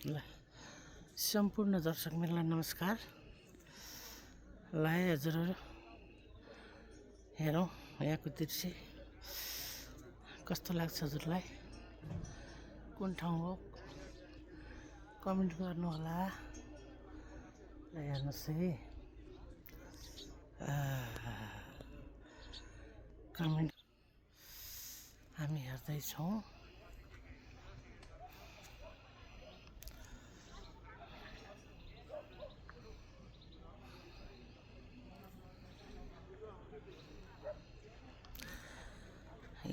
ल सम्पूर्ण दर्शक मित्रलाई नमस्कार। ल है हजुरहरू हेरौँ यहाँको दृश्य कस्तो लाग्छ हजुरलाई, कुन ठाउँ हो कमेन्ट गर्नु होला। ल हेर्नुहोस् है, कमेन्ट हामी हेर्दैछौँ।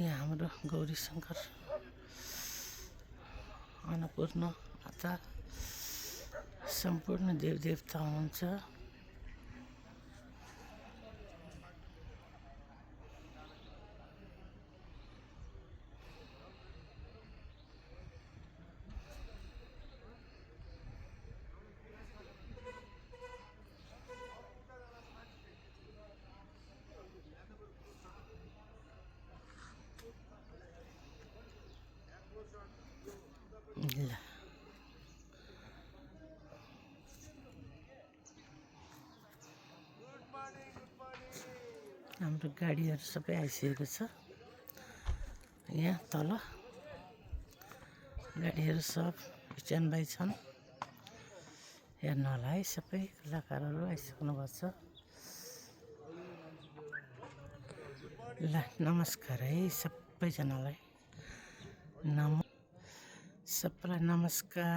यहाँ हाम्रो गौरी शङ्कर अन्नपूर्ण माता सम्पूर्ण देवदेवता हुनुहुन्छ। ल हाम्रो गाडीहरू सबै आइसकेको छ। यहाँ तल गाडीहरू सब स्ट्यान्ड बाई छन्। हेर्नु होला है, सबै कलाकारहरू आइसक्नु भएको छ। ल नमस्कार है सबैजनालाई, सबैलाई नमस्कार।